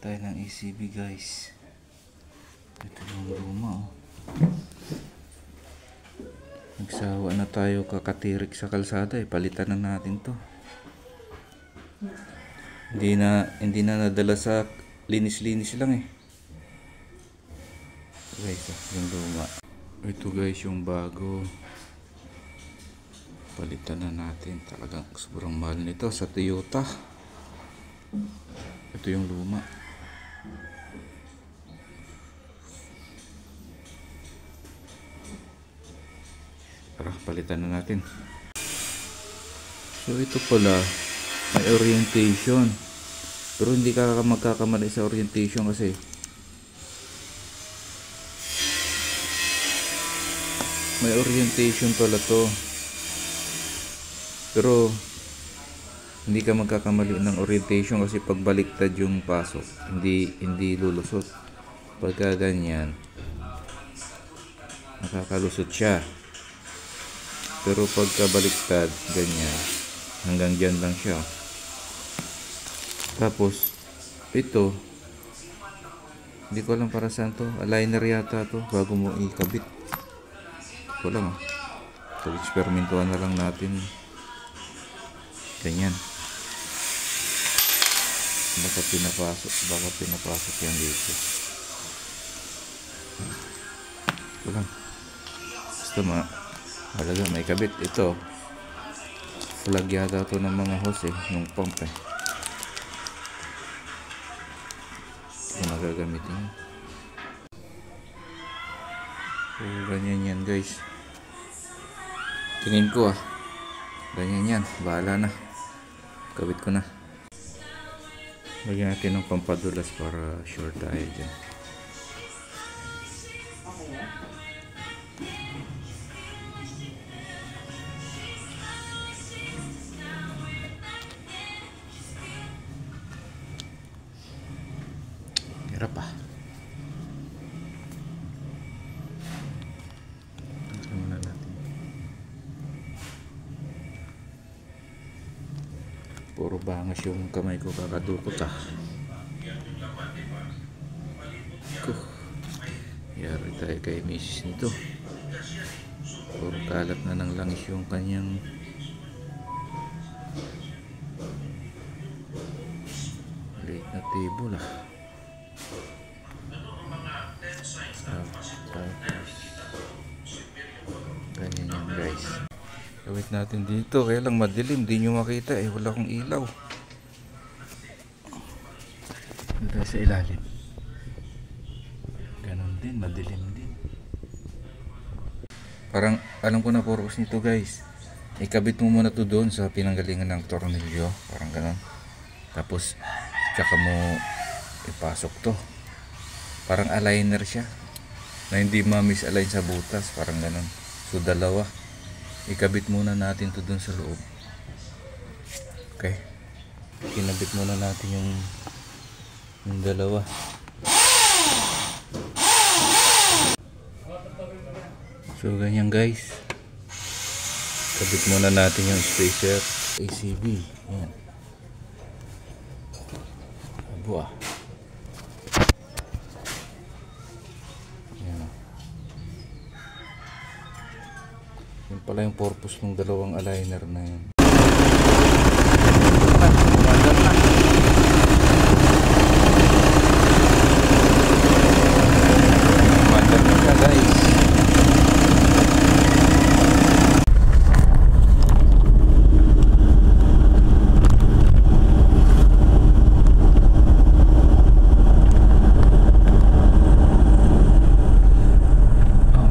tayo ng ECB guys. Ito yung luma oh. Nagsawa na tayo kakatirik sa kalsada palitan na natin to. Hindi na nadala sa linis-linis lang guys, yung luma. Ito guys yung bago, palitan na natin. Talagang sobrang mahal nito sa Toyota. Ito yung luma. Tara, palitan na natin. So ito pala may orientation, pero hindi ka magkakamali sa orientation kasi may orientation pala to, pero hindi ka magkakamali ng orientation kasi pag baliktad yung pasok hindi lulusot. Pagka ganyan nakakalusot siya, pero pagka baliktad ganyan hanggang dyan lang siya. Tapos ito hindi ko alam para saan to, aligner yata to bago mo ikabit. Ko lang so eksperimentuhan na lang natin ganyan. Baka pinapasok yan dito. Ko lang basta halaga may kabit. Ito flag yata to ng mga hose yung pump kung nagagamitin. So ganyan yan guys, tingin ko ganyan yan. Bahala na, kabit ko na. Lagyan natin ng pampadulas para sure tayo dyan. Hirap puro bangas yung kamay ko, kakadukot yari tayo kay misis nito. Puro kalat na ng langis yung kanyang late na table ganyan yan guys. Gawit natin dito, kaya lang madilim, di nyo makita wala akong ilaw. Dito sa ilalim ganon din, madilim din. Parang alam ko na purpose nito guys. Ikabit mo muna to doon sa pinanggalingan ng tornilyo, parang ganon. Tapos tsaka mo ipasok to, parang aligner siya na hindi ma-misalign sa butas, parang ganon. So dalawa, ikabit muna natin to dun sa loob. Okay, kinabit muna natin yung dalawa. So ganyan guys, kabit muna natin yung spacer ACB. Yan, buah. Yan pala yung purpose ng dalawang aligner na yun. Madami ka guys.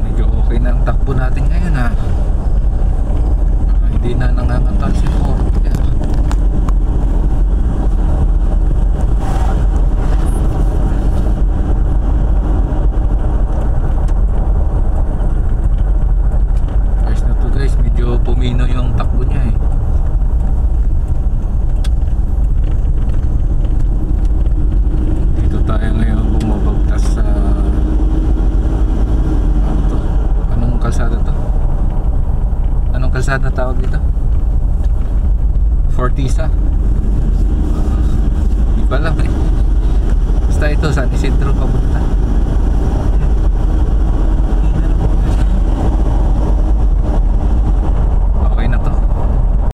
Medyo okay na ang takbo natin ngayon hindi na nangangatal si Ford. Guys na to guys, medyo pumino yung takbo niya Dito tayo ngayon bumabagtas sa anong kalsada to? Anong kalsada tawag dito? Fortisa? Di ba lang papunta ito, San Isidro papunta.